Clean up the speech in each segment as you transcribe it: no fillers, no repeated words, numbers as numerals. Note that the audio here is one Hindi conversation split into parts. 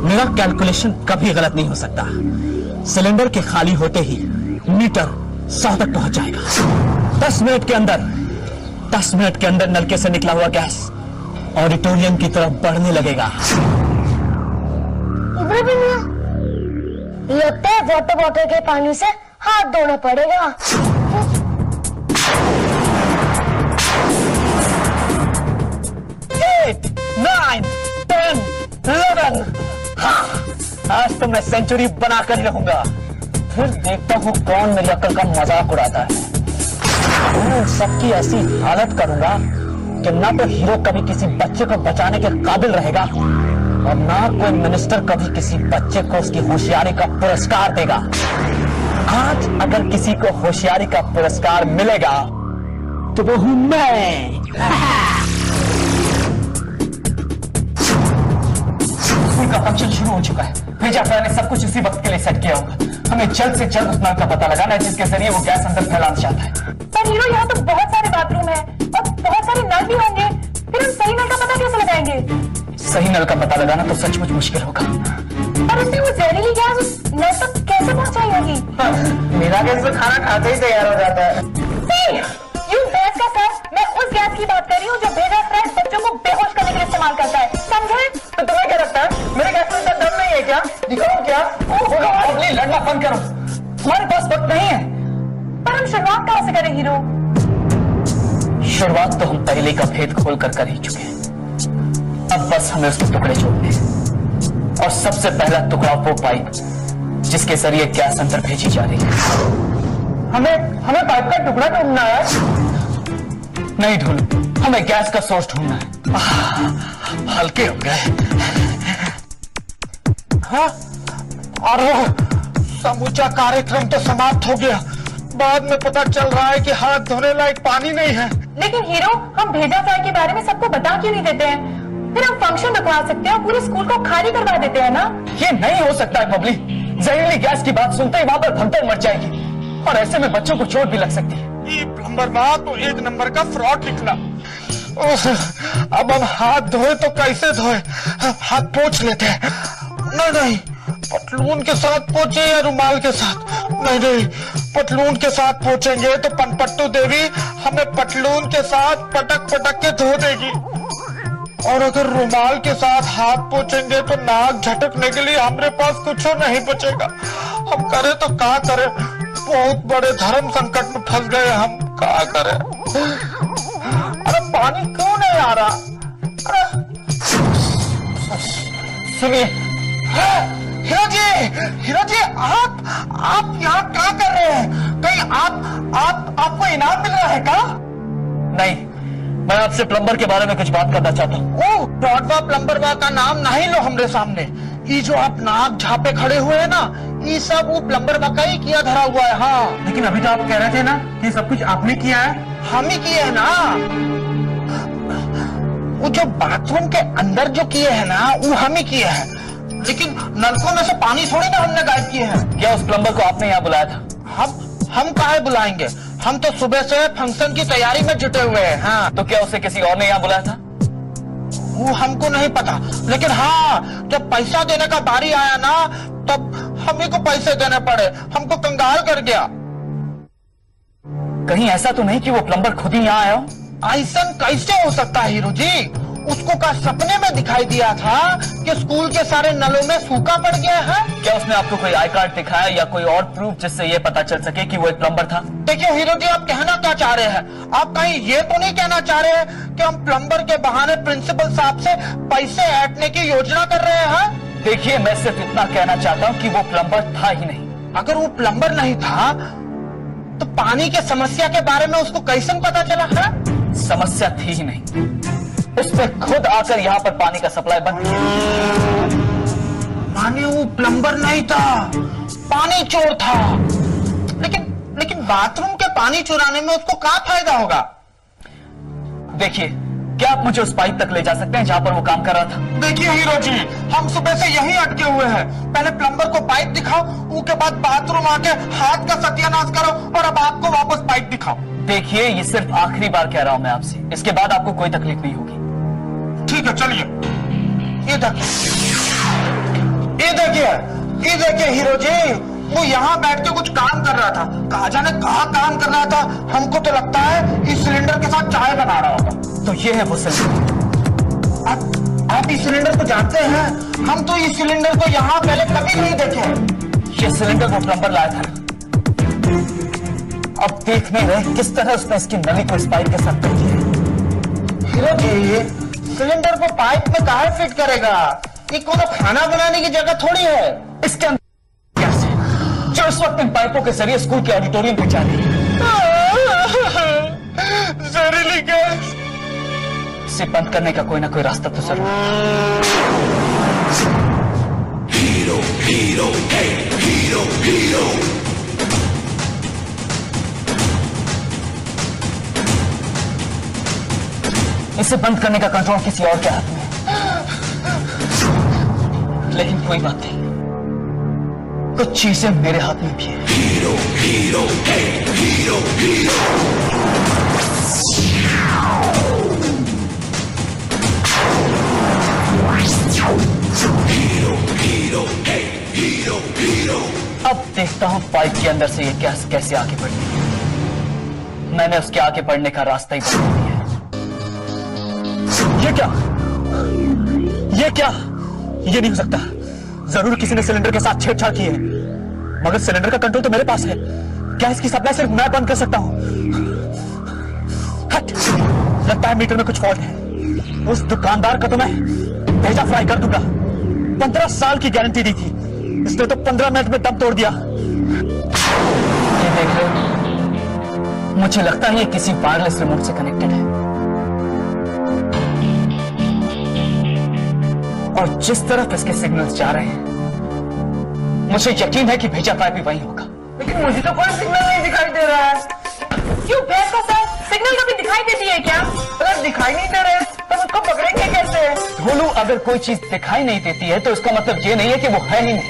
मेरा कैलकुलेशन कभी गलत नहीं हो सकता। सिलेंडर के खाली होते ही मीटर 100 तक पहुंच जाएगा। 10 मिनट के अंदर नलके से निकला हुआ गैस ऑडिटोरियम की तरफ बढ़ने लगेगा। लगता है वाटर बॉटल के पानी से हाथ धोना पड़ेगा। 8, 9, 10, 11। हाँ, आज तो मैं सेंचुरी बनाकर रहूंगा। फिर देखता हूँ कौन मेरी अक्ल का मजाक उड़ाता है। सबकी ऐसी हालत करूंगा कि ना तो हीरो कभी किसी बच्चे को बचाने के काबिल रहेगा और ना कोई मिनिस्टर कभी किसी बच्चे को उसकी होशियारी का पुरस्कार देगा। आज अगर किसी को होशियारी का पुरस्कार मिलेगा तो वो हूं मैं। स्कूल का फंक्शन शुरू हो चुका है। भेजा ने सब कुछ इसी वक्त के लिए सेट किया होगा। हमें जल्द से जल्द उस नल का पता लगाना है जिसके जरिए वो गैस अंदर फैलाना चाहता है। पर हीरो, यहाँ तो बहुत सारे बाथरूम है और बहुत सारे नल भी होंगे, फिर हम सही नल का पता कैसे लगाएंगे? सही नल का पता लगाना तो सचमुच मुश्किल होगा। पर उसने वो जहरीली गैस उस नल तक कैसे पहुंचाई होगी? मेरा गैस तो खाना खाते ही तैयार हो जाता है। यू गैस का सर, मैं उस गैस की बात कर रही हूँ जो भेजा फ्रेंड बच्चों को बेहोश करने के लिए इस्तेमाल करता है, समझे? तो तुम्हें क्या लगता है मेरे गैस में इतना दम नहीं है क्या? दिखाओ क्या? अपनी लड़ना बंद करो, हमारे पास वक्त नहीं है। पर हम शुरुआत कहाँ से करें हीरो? शुरुआत तो हम पहले का भेद खोल कर ही चुके हैं। अब बस हमें उसके टुकड़े जोड़ने हैं। और सबसे पहला टुकड़ा वो पाइप जिसके जरिए गैस अंदर भेजी जा रही है। हमें पाइप का टुकड़ा ढूंढना है। नहीं ढूंढ, हमें गैस का सोर्स ढूंढना है। हल्के हो गए। हाँ, और समूचा कार्यक्रम तो समाप्त हो गया। बाद में पता चल रहा है कि हाथ धोने लायक पानी नहीं है। लेकिन हीरो, हम भेजा फ्राई के बारे में सबको बता क्यों नहीं देते हैं? फिर हम फंक्शन रखवा सकते हैं और पूरे स्कूल को खाली करवा देते हैं ना? ये नहीं हो सकता है बबली। जहरीली गैस की बात सुनते ही वहां पर भगदड़ मच जाएगी और ऐसे में बच्चों को चोट भी लग सकती है। ये प्लम्बर बात तो 1 नंबर का फ्रॉड निकला। अब हम हाथ धोए तो कैसे धोए? हाथ पोंछ लेते हैं। नहीं, पतलून के साथ पोंछे या रुमाल के साथ? नहीं, पतलून के साथ पोंछेंगे तो पनपट्टू देवी हमें पतलून के साथ पटक के धो देगी। और अगर रुमाल के साथ हाथ पोंछेंगे तो नाक झटकने के लिए हमारे पास कुछ नहीं बचेगा। हम करें तो क्या करें? बहुत बड़े धर्म संकट में फंस गए हम। क्या करें? अरे पानी क्यों नहीं आ रहा? अरे सुनिए, हीरो जी, आप यहाँ क्या कर रहे हैं? कहीं आपको इनाम मिल रहा है क्या? नहीं, मैं आपसे प्लम्बर के बारे में कुछ बात करना चाहता हूँ। ओह, ब्रॉडवा प्लम्बर का नाम नहीं लो हमरे सामने। ये जो आप नाक झापे खड़े हुए हैं ना, ये सब वो प्लम्बर का ही किया धरा हुआ है। हाँ, लेकिन अभी तो आप कह रहे थे ना कि सब कुछ आपने किया है। हम ही किए है ना। वो जो बाथरूम के अंदर जो किए है ना, वो हम ही किए हैं। लेकिन नलकों में से पानी थोड़ी ना हमने गायब किए हैं। क्या उस प्लम्बर को आपने यहाँ बुलाया था? हम काहे बुलाएंगे? हम तो सुबह से फंक्शन की तैयारी में जुटे हुए हैं। हाँ, तो क्या उसे किसी और ने यहाँ बुलाया था? वो हमको नहीं पता, लेकिन हाँ, जब पैसा देने का बारी आया ना, तब हम ही को पैसे देने पड़े। हमको कंगाल कर गया। कहीं ऐसा तो नहीं कि वो प्लम्बर खुद ही यहाँ आया हो? ऐसा कैसे हो सकता है हीरो जी? उसको का सपने में दिखाई दिया था कि स्कूल के सारे नलों में सूखा पड़ गया है। क्या उसने आपको कोई आई कार्ड दिखाया या कोई और प्रूफ जिससे ये पता चल सके कि वो एक प्लम्बर था? देखिए हीरो जी, आप कहना क्या चाह रहे हैं? आप कहीं ये तो नहीं कहना चाह रहे हैं कि हम प्लम्बर के बहाने प्रिंसिपल साहब से पैसे ऐंठने की योजना कर रहे हैं? देखिए, मैं सिर्फ इतना कहना चाहता हूँ कि वो प्लम्बर था ही नहीं। अगर वो प्लम्बर नहीं था तो पानी की समस्या के बारे में उसको कैसे पता चला है? समस्या थी ही नहीं, उसने खुद आकर यहाँ पर पानी का सप्लाई बंद किया। माने वो प्लम्बर नहीं था, पानी चोर था। लेकिन बाथरूम के पानी चुराने में उसको क्या फायदा होगा? देखिए, क्या आप मुझे उस पाइप तक ले जा सकते हैं जहाँ पर वो काम कर रहा था? देखिए हीरो जी, हम सुबह से यहीं अटके हुए हैं। पहले प्लम्बर को पाइप दिखाओ, उसके बाद बाथरूम आके हाथ का सत्यानाश करो और अब आपको वापस पाइप दिखाओ। देखिए, ये सिर्फ आखिरी बार कह रहा हूं मैं आपसे, इसके बाद आपको कोई तकलीफ नहीं होगी। ठीक है, चलिए। ये देखिए, ये देखिए हीरो जी, वो यहाँ बैठ के कुछ काम कर रहा था। कहा जाने कहाँ काम कर रहा था। हमको तो लगता है इस सिलेंडर के साथ चाय बना रहा होगा। तो ये है वो सिलेंडर। आप इस सिलेंडर को जानते हैं? हम तो इस सिलेंडर को यहाँ पहले कभी नहीं देखे। ये सिलेंडर वो प्लम्बर लाया था। अब देख नहीं रहे किस तरह उसने इसकी नली को इस पाइप के साथ कर दिया। हीरो जी, सिलेंडर को पाइप में कहाँ फिट करेगा? ये कोई खाना बनाने की जगह थोड़ी है। इसके अंदर गैस है जो इस वक्त इन पाइपों के जरिए स्कूल के ऑडिटोरियम पे जा रही है। जहरीली गैस। इसे बंद करने का कोई ना कोई रास्ता तो जरूर। Hero hero hero hero. इसे बंद करने का कंट्रोल किसी और के हाथ में है। लेकिन कोई बात नहीं, कुछ चीजें मेरे हाथ में भी है। Hero hero hero hero. Hero hero hero hero. अब देखता हूं पाइप के अंदर से ये गैस कैसे आगे बढ़ती है। मैंने उसके आगे बढ़ने का रास्ता ही बदल दिया है। ये क्या? ये क्या? ये नहीं हो सकता। जरूर किसी ने सिलेंडर के साथ छेड़छाड़ की है, मगर सिलेंडर का कंट्रोल तो मेरे पास है। गैस की सप्लाई सिर्फ मैं बंद कर सकता हूं। हट, लगता है मीटर में कुछ फॉल्ट है। उस दुकानदार का तो मैं भेजा फ्राई कर दूंगा। 15 साल की गारंटी दी थी, इसने तो 15 मिनट में दम तोड़ दिया। ये देख लो, मुझे लगता है ये किसी वायरलेस रिमोट से कनेक्टेड है। और जिस तरफ इसके सिग्नल्स जा रहे हैं, मुझे यकीन है कि भेजा पाइप भी वही होगा। लेकिन मुझे तो कोई सिग्नल नहीं दिखाई दे रहा है। क्यों भैंस का सर, सिग्नल कभी दिखाई देती है क्या? अगर दिखाई नहीं दे रहे तो उसको पकड़ेंगे कैसे? ढोलू, अगर कोई चीज दिखाई नहीं देती है तो इसका मतलब ये नहीं है कि वो है ही नहीं।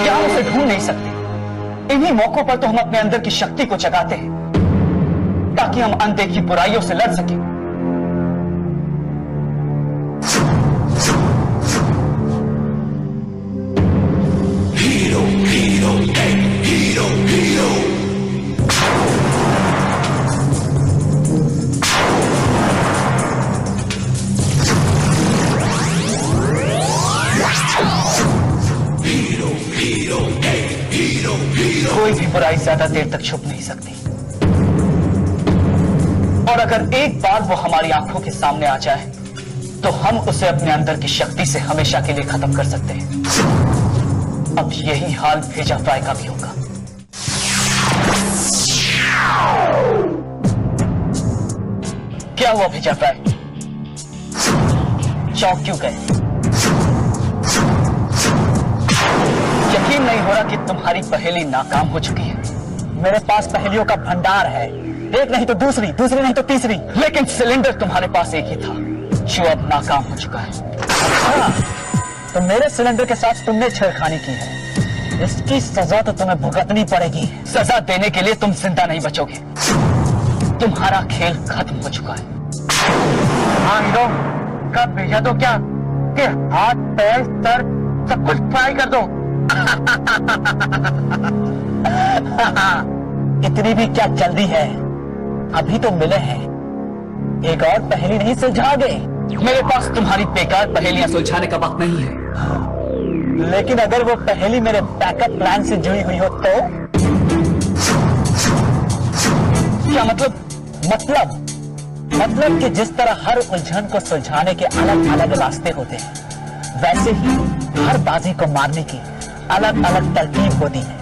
क्या हम उसे ढूंढ नहीं सकते? इन्हीं मौकों पर तो हम अपने अंदर की शक्ति को जगाते हैं ताकि हम अनदेखी बुराइयों से लड़ सकें। Hero hero hero hero. Hero hero hero hero. कोई भी बुराई ज्यादा देर तक छुप नहीं सकती, और अगर एक बार वो हमारी आंखों के सामने आ जाए तो हम उसे अपने अंदर की शक्ति से हमेशा के लिए खत्म कर सकते हैं। अब यही हाल भेजा फ्राई का भी होगा। क्या हुआ भेजा फ्राई? चौंक क्यों गए? यकीन नहीं हो रहा कि तुम्हारी पहेली नाकाम हो चुकी है। मेरे पास पहेलियों का भंडार है, एक नहीं तो दूसरी, दूसरी नहीं तो तीसरी। लेकिन सिलेंडर तुम्हारे पास एक ही था जो अब नाकाम हो चुका है। तो मेरे सिलेंडर के साथ तुमने छेड़खानी की है, इसकी सजा तो तुम्हें भुगतनी पड़ेगी। सजा देने के लिए तुम जिंदा नहीं बचोगे, तुम्हारा खेल खत्म हो चुका है। हाँ हीरो, कब भेजा तो क्या कि हाथ पैर सर सब कुछ फ्राई कर दो। इतनी भी क्या जल्दी है? अभी तो मिले हैं, एक और पहेली नहीं सुलझाओगे? मेरे पास तुम्हारी बेकार पहेलियां सुलझाने का वक्त नहीं है। लेकिन अगर वो पहेली मेरे बैकअप प्लान से जुड़ी हुई हो तो? क्या मतलब? मतलब कि जिस तरह हर उलझन को सुलझाने के अलग अलग रास्ते होते हैं, वैसे ही हर बाजी को मारने की अलग अलग तरकीब होती है।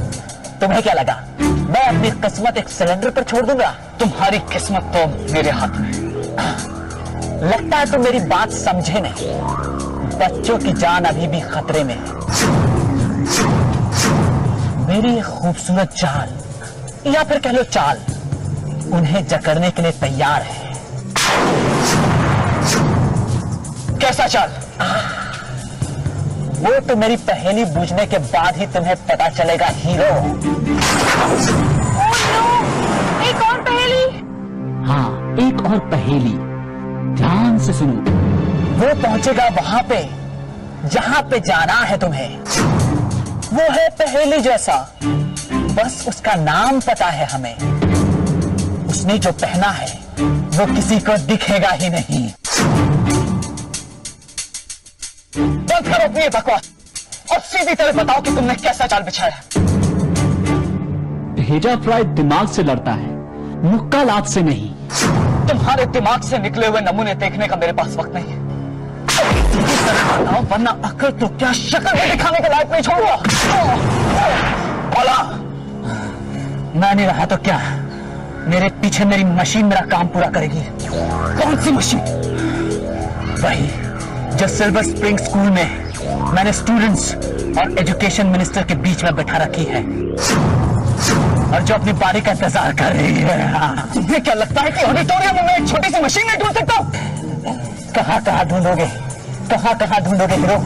तुम्हें क्या लगा मैं अपनी किस्मत एक सिलेंडर पर छोड़ दूंगा? तुम्हारी किस्मत तो मेरे हाथ में है। लगता है तुम मेरी बात समझे नहीं। बच्चों की जान अभी भी खतरे में है। मेरी खूबसूरत जान या फिर कह लो चाल उन्हें जकड़ने के लिए तैयार है। कैसा चाल? वो तो मेरी पहेली बूझने के बाद ही तुम्हें पता चलेगा हीरो। एक और पहेली? हाँ, एक और पहेली, ध्यान से सुनो। वो पहुंचेगा वहां पे जहां पे जाना है तुम्हें वो है पहेली जैसा, बस उसका नाम पता है हमें। उसने जो पहना है वो किसी को दिखेगा ही नहीं। बंद करो अपनी बकवास और सीधी तरह बताओ कि तुमने कैसा जाल बिछाया। भेजा फ्राई दिमाग से लड़ता है, मुक्का लात से नहीं। तुम्हारे दिमाग से निकले हुए नमूने देखने का मेरे पास वक्त नहीं है। सीधी तरह बताओ वरना अकल तो क्या शक्ल में दिखाने के लायक नहीं छोड़ूंगा। बोला मैं नहीं रहा तो क्या, मेरे पीछे मेरी मशीन मेरा काम पूरा करेगी। कौन सी मशीन? वही जो सिल्वर स्प्रिंग स्कूल में मैंने स्टूडेंट्स और एजुकेशन मिनिस्टर के बीच में बैठा रखी है और जो अपनी बारी का इंतजार कर रही है। तुम्हें क्या लगता है कि ऑडिटोरियम में मैं एक छोटी सी मशीन नहीं ढूंढ सकता? कहां कहां ढूंढोगे, कहां कहां ढूंढोगे हीरो?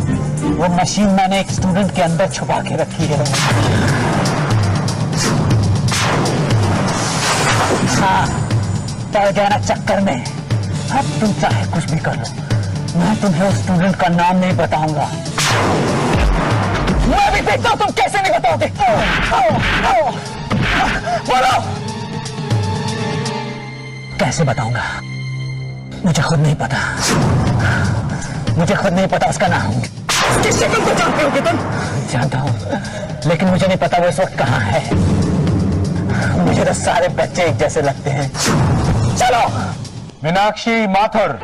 वो मशीन मैंने एक स्टूडेंट के अंदर छुपा के रखी है। हाँ, पड़ गया ना चक्कर में। अब तुम चाहे कुछ भी कर लो, मैं तुम्हें उस स्टूडेंट का नाम नहीं बताऊंगा। मैं भी देखता हूं तुम कैसे नहीं बताओगे। बोलो कैसे बताऊंगा? मुझे खुद नहीं पता, मुझे खुद नहीं पता उसका नाम। उसकी शक्ल को जानते हो कि तुम? जानता हूं, लेकिन मुझे नहीं पता वो इस वक्त कहां है। मुझे तो सारे बच्चे एक जैसे लगते हैं। चलो मीनाक्षी माथुर।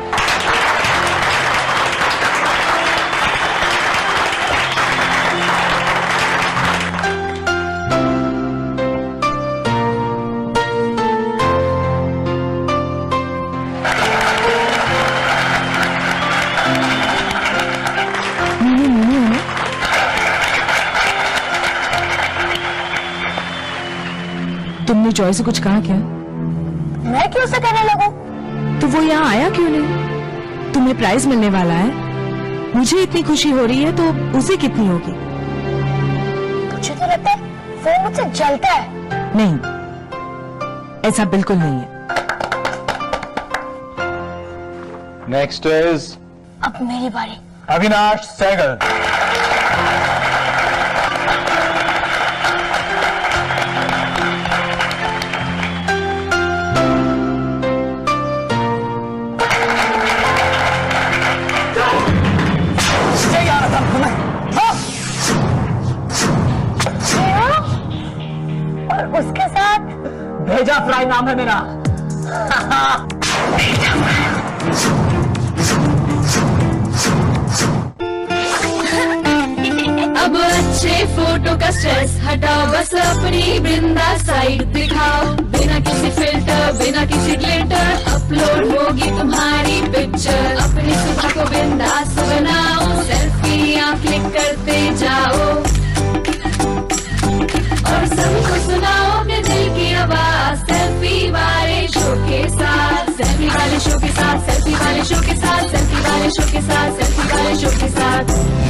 तुमने जॉय से कुछ कहा क्या? मैं क्यों से कहने लगूं? तो वो यहाँ आया क्यों नहीं? तुम्हें प्राइज मिलने वाला है, मुझे इतनी खुशी हो रही है तो उसे कितनी होगी? मुझे तो लगता है वो मुझसे जलता है। नहीं, ऐसा बिल्कुल नहीं है। नेक्स्ट इज अब मेरी बारी। अविनाश सहगल। और उसके साथ भेजा फ्राई नाम है मेरा। अब अच्छे फोटो का स्ट्रेस हटाओ, बस अपनी वृंदा साइड दिखाओ। बिना किसी फिल्टर, बिना किसी ग्लिटर अपलोड होगी तुम्हारी पिक्चर। अपनी सुबह को बिंदास बनाओ, सेल्फियां क्लिक करते जाओ और सबको सुनाओ अपने दिल की आवाज। सेल्फी वाले शो के साथ, सेल्फी वाले शो के साथ, सेल्फी वाले शो के साथ, सेल्फी वाले शो के साथ, सेल्फी वाले शो के साथ।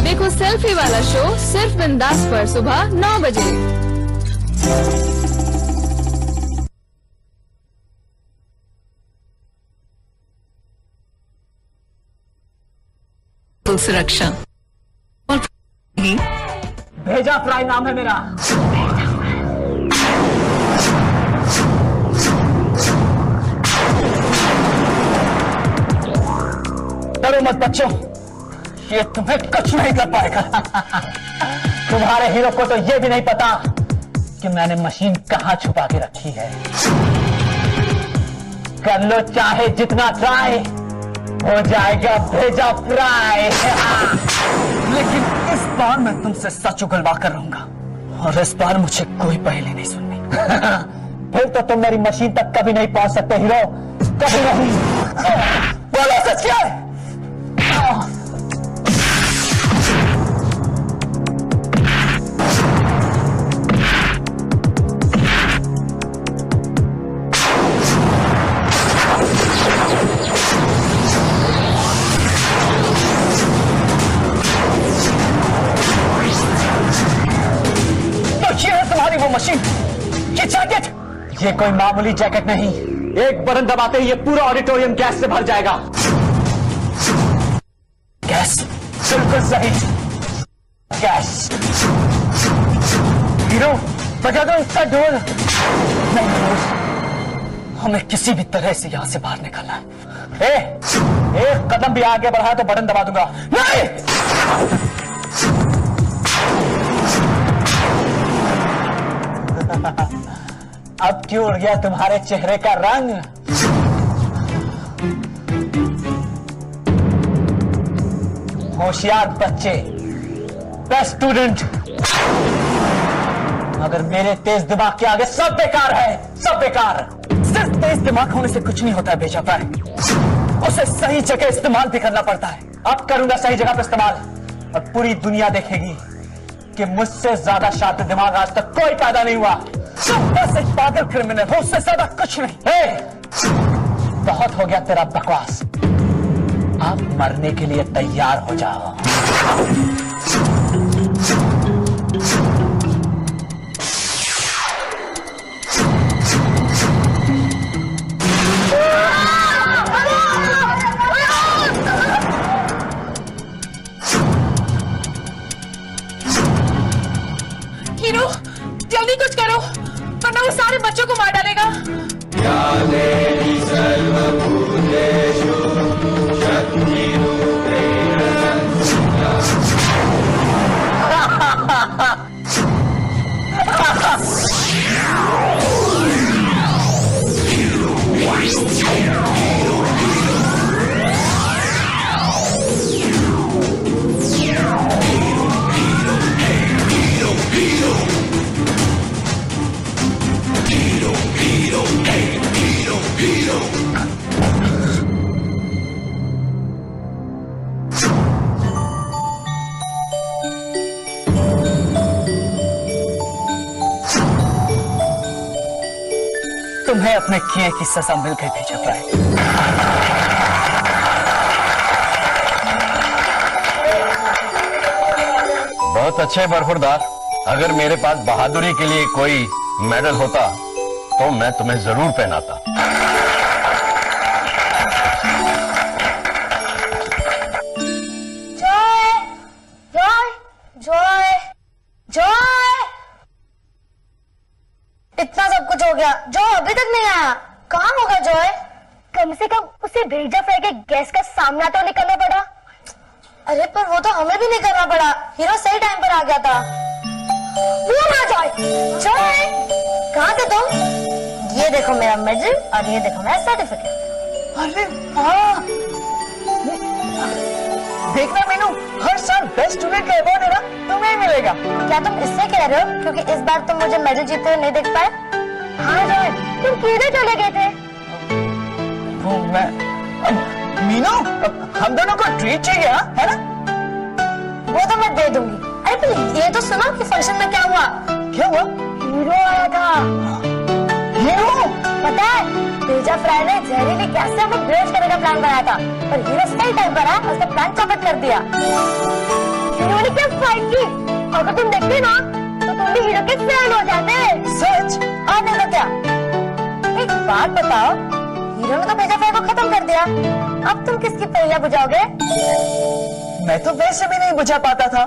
देखो सेल्फी वाला शो सिर्फ बिंदास पर सुबह 9 बजे। सुरक्षा भेजा फ्राई नाम है मेरा। डरो मत बच्चों, ये तुम्हें कुछ नहीं कर पाएगा। तुम्हारे हीरो को तो ये भी नहीं पता कि मैंने मशीन कहां छुपा के रखी है। कर लो चाहे जितना ट्राई, हो जाएगा भेजा फ्राई। लेकिन इस बार मैं तुमसे सच उगलवा कर रहूंगा और इस बार मुझे कोई पहेली नहीं सुननी। फिर तो तुम मेरी मशीन तक कभी नहीं पहुंच सकते हीरो, कभी नहीं। बोलो सच क्या है? वो मशीन, ये जैकेट, ये कोई मामूली जैकेट नहीं। एक बटन दबाते ही ये पूरा ऑडिटोरियम गैस से भर जाएगा। गैस? बिल्कुल सही। गैस। हीरो बजा दो इसका ढोल। नहीं, हमें किसी भी तरह से यहां से बाहर निकलना है। एक कदम भी आगे बढ़ा तो बटन दबा दूंगा। नहीं, अब क्यों उड़ गया तुम्हारे चेहरे का रंग? होशियार बच्चे, बेस्ट स्टूडेंट, मगर मेरे तेज दिमाग के आगे सब बेकार है, सब बेकार। सिर्फ तेज दिमाग होने से कुछ नहीं होता है बेजा भाई, उसे सही जगह इस्तेमाल भी करना पड़ता है। अब करूंगा सही जगह पर इस्तेमाल, और पूरी दुनिया देखेगी कि मुझसे ज्यादा शातिर दिमाग आज तक कोई पैदा नहीं हुआ। तुम बस एक पागल क्रिमिनल हो, उससे ज्यादा कुछ नहीं। बहुत हो गया तेरा बकवास, अब मरने के लिए तैयार हो जाओ। हीरो जल्दी कुछ करो, वरना वो सारे बच्चों को मार डालेगा। तुम्हें अपने किए की सजा मिल गई थी जब बहुत अच्छे बरखुरदार, अगर मेरे पास बहादुरी के लिए कोई मेडल होता तो मैं तुम्हें जरूर पहनाता। जॉय, जॉय, जॉय, जॉय, इतना सब कुछ हो गया, जो अभी तक नहीं आया, कहाँ होगा जॉय? कम से कम उसे भेजा फ्राई के गैस का सामना तो नहीं करना पड़ा। अरे पर वो तो हमें भी नहीं करना पड़ा, हीरो सही टाइम पर आ गया था। वो ना जॉय, जॉय, कहाँ थे तुम? ये देखो मेरा मेडल और ये देखो मेरा सर्टिफिकेट। अरे हाँ, देखना मीनू, हर साल बेस्ट स्टूडेंट का अवार्ड है ना, तुम्हें मिलेगा। क्या तुम इससे कह रहे हो क्योंकि इस बार तुम मुझे मेडल जीतते हुए नहीं देख पाए? हाँ जॉय, तुम किधर चले गए थे? वो मैं मीनू, हम दोनों को ट्रीट चाहिए, है ना? वो तो मैं दे दूंगी। अरे पर ये तो सुनो कि फंक्शन में क्या हुआ? क्या हुआ? हीरो आया था। हीरो? पता है, तेजा फ्राई ने जहरीली गैस से हमें ब्रेच करने का प्लान बनाया था, पर हीरो सही टाइम पर आया, उसका प्लान चौपट कर दिया। हीरो ने क्या फाइट की, अगर तुम देखते ना तो तुम भी हीरो के फैन हो जाते। सच? और नहीं तो क्या? एक बात बताओ, हीरो ने तो तेजा फ्राई को खत्म कर दिया, अब तुम किसकी पहेलियां बुझाओगे? मैं तो वैसे भी नहीं बुझा पाता था।